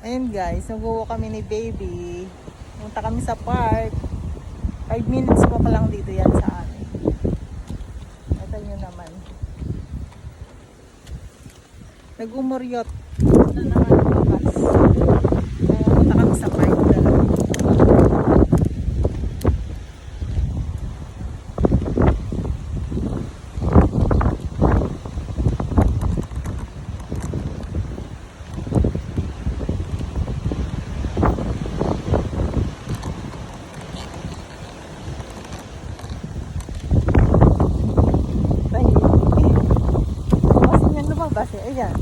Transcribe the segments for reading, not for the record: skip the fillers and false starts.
Ayun guys, nag-walk kami ni baby. Punta kami sa park. 5 minutes pa lang dito yan sa amin. Ito nyo naman. Nag-umuryot. Ito naman lumabas. Punta kami sa park. Base, ayan.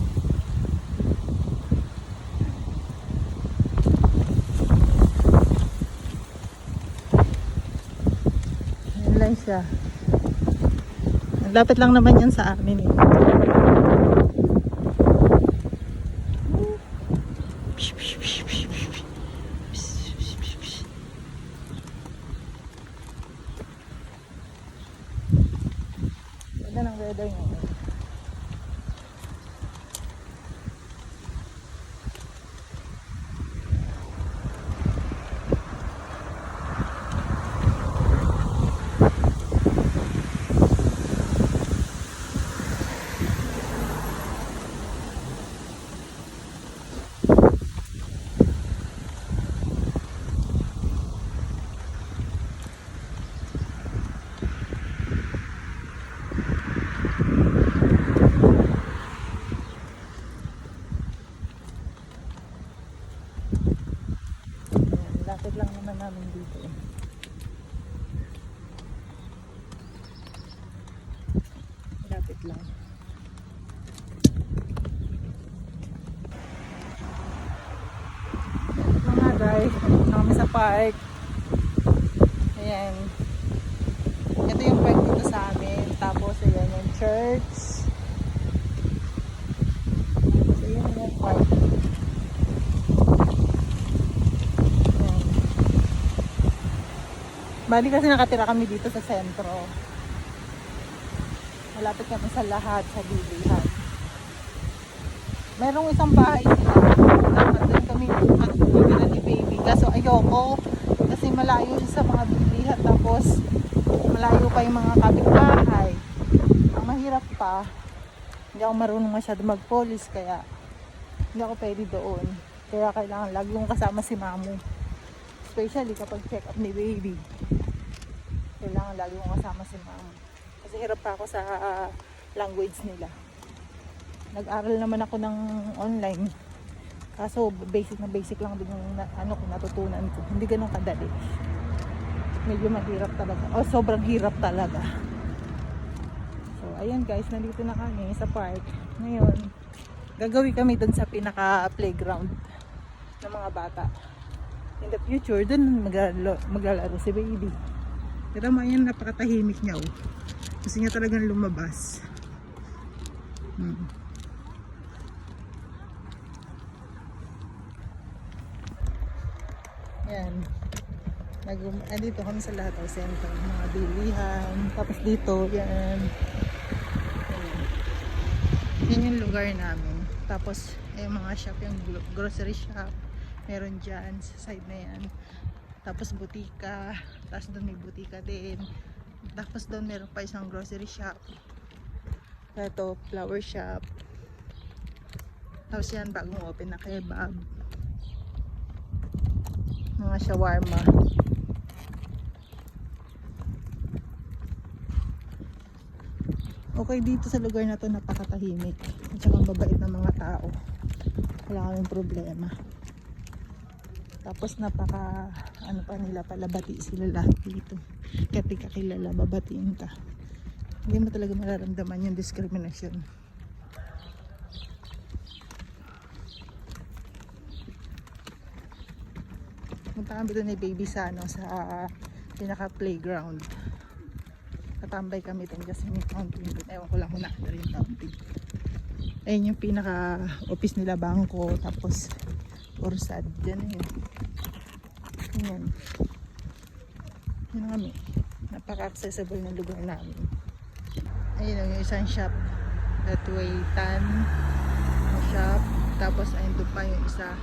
Ayan lang siya. Lapit lang naman yan sa amin eh. Ganda ng weather ngayon. Lapit lang naman namin dito. Lapit lang. Mga guys, kami sa park. Ayan. Ito yung park dito sa amin. Tapos ayan yung church. Tapos ayan yung park. Bali kasi nakatira kami dito sa sentro. Malapit kami sa lahat, sa bilihan. Merong isang bahay sila. Dapat doon kami matutulog ni baby. Kaso ayoko. Kasi malayo sa mga bilihan. Tapos malayo pa yung mga kapitbahay. Ang mahirap pa, hindi ako marunong masyado mag-police. Kaya hindi ako pwede doon. Kaya kailangan lagi kong kasama si mamu. Especially kapag check up ni baby. Kailangan lagi kong kasama si mama. Kasi hirap pa ako sa language nila. Nag-aral naman ako ng online. Kaso basic lang din yung natutunan ko. Hindi ganun kadali. Medyo mahirap talaga. O sobrang hirap talaga. So ayan guys, nandito na kami sa park. Ngayon, gagawin kami dun sa pinaka playground ng mga bata. In the future, dun maglalaro si baby. Pero mayan, napakatahimik niya oh. Gusto niya talagang lumabas. Yan. Dito kami sa lahat ng center. Mga bilihan. Tapos dito, yan. Yan yung lugar namin. Tapos, yung mga shop, yung grocery shop. Meron dyan sa side na yan. Tapos butika. Tapos doon may butika din. Tapos doon meron pa isang grocery shop. Ito, flower shop. Tapos yan, bagong open na kebab. Mga shawarma. Okay dito sa lugar na to, napakatahimik. At saka mabait ng mga tao. Wala kaming problema. Tapos napaka pa nila pala, bati sila lahat dito. Kaya di ka kilala, babatiin ka. Hindi mo talaga mararamdaman yung discrimination. Punta kami doon ni baby sa sa pinaka playground. Katambay kami doon kasi may fountain doon. Ewan ko lang kung nakita rin yung fountain. Ayun yung pinaka office nila, bangko. Tapos orsad. Diyan na yun. Yan. Yan kami. Napaka-accessible ng lugar namin. Ayun yung isang shop. That way, tan shop. Tapos ayun doon pa yung isa.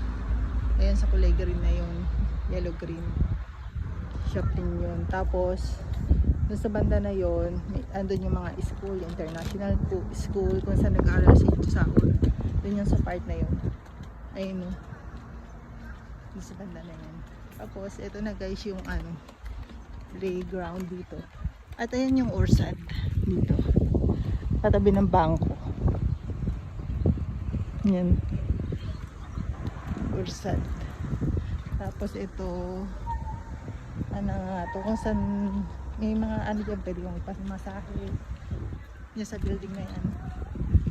Ayan sa kulay green na yun. Yellow green. Shop din yun. Tapos, doon sa banda na yun, andun yung mga school, international school, kung saan nag-aaral si Saul. Doon yung sa part na yun. Ayun o. Doon sa banda na yun. Tapos, ito na guys yung ano, playground dito. At ayan yung Orsad dito. Katabi ng bangko. Yan. Orsad. Tapos ito, ano nga to, kung saan may mga ano dyan, pwede kang ipasmasahe. Yan sa building na yan.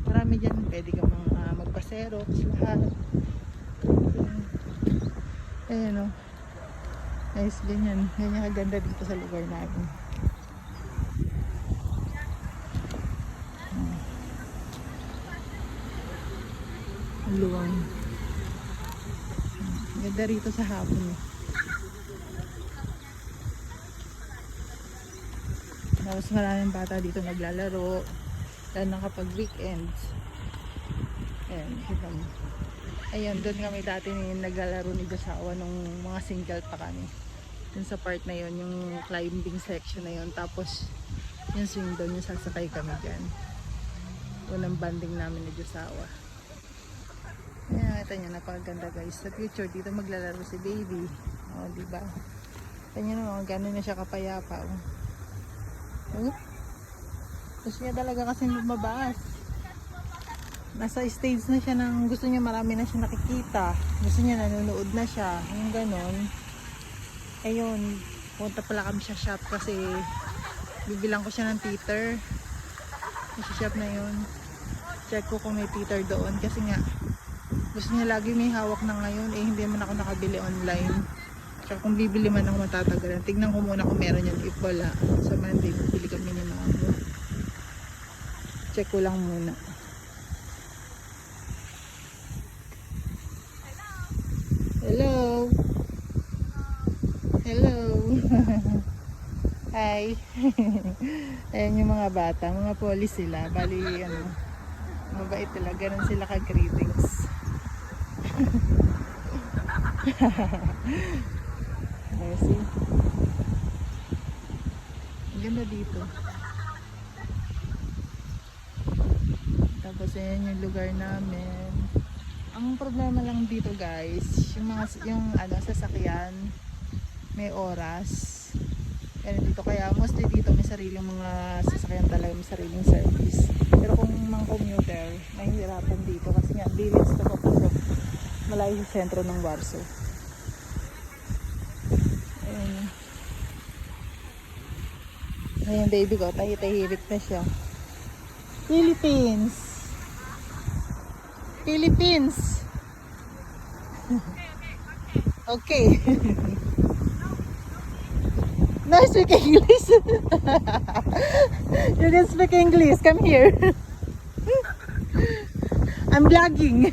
Marami dyan, pwede kang magpaserox, lahat. Ayan o. Nice, ganyan. Ganyan kaganda dito sa lugar namin. Luwang. Ganda rito sa hapon. Tapos maraming bata dito naglalaro. Lalo na kapag weekends. Ayan, kita mo. Ayan, doon kami dati naglalaro ni Josawa nung mga single pa kami. Dun sa part na yon, yung climbing section na yon. Tapos yung swing doon, yung sasakay kami dyan. Unang banding namin ni Josawa. Ayan, kita nyo, napakaganda guys. Sa future, dito maglalaro si baby. O, diba? Kita nyo naman, gano'n na siya kapayapa. Gusto niya talaga kasi lumabas. Nasa stage na siya ng gusto niya, marami na siya nakikita. Gusto niya nanonood na siya. Yung gano'n. Ayun, punta pala kami sa shop kasi bibilang ko siya ng teeter. Sa shop na yun. Check ko kung may teeter doon kasi nga gusto niya lagi may hawak na ngayon, eh hindi man ako nakabili online. Tsaka kung bibili man ako matatagalan, tignan ko muna kung meron yan. If wala, sa Monday bibili kami ni mama. Check ko lang muna. Hello. Hello. Hi. Ayan yung mga bata, mga polis sila. Bali, ano, mabait talaga. Ganun sila ka-greetings. Mercy. Ang ganda dito. Tapos ayan yung lugar namin. Ang problema lang dito guys, yung ano, sasakyan may oras. Yan dito, kaya mostly dito may sariling mga sasakyan talaga, may sariling service. Pero kung mga commuter, mahihirapan dito kasi nga village na papasok, malayo sa sentro ng Warsaw. Ayan. Ayan baby ko, tahitahimik na siya. Philippines! Philippines! Okay. No, I speak English. You can speak English. Come here. I'm vlogging.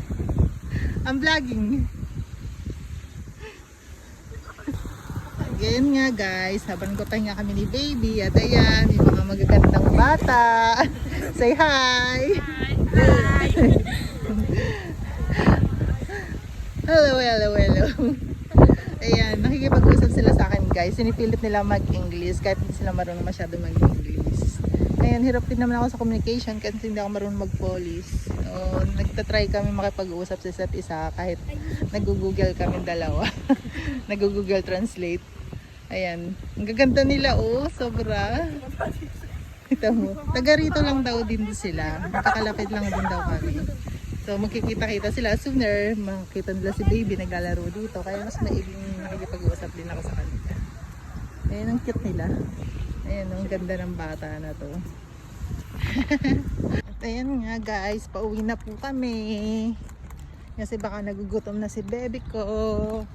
I'm vlogging. Again nga guys, habang pahinga kami ni baby. At ayan, yung mga magagandang bata. Say hi. Hi. Hello, hello, hello. Ayan, nakikipag-usap sila sa akin guys. Sinipilit nila mag-English kahit hindi sila marunong masyado mag-English. Ayan, hirap din naman ako sa communication kasi hindi ako marunong mag-Polish. So, nagtatry kami makipag-usap sa isa't isa kahit nag-google kami dalawa. Nag-google translate. Ayan, ang gaganda nila oh, sobra. Ito mo, taga rito lang daw din sila. Makakalapit lang din daw kami. So magkikita-kita sila sooner, makikita nila si baby naglalaro dito. Kaya mas maiging nakikipag-uusap din ako sa kanila. Ayan ang cute nila. Ayan ang ganda ng bata na to. At ayan nga guys, pauwi na po kami. Kasi baka nagugutom na si baby ko.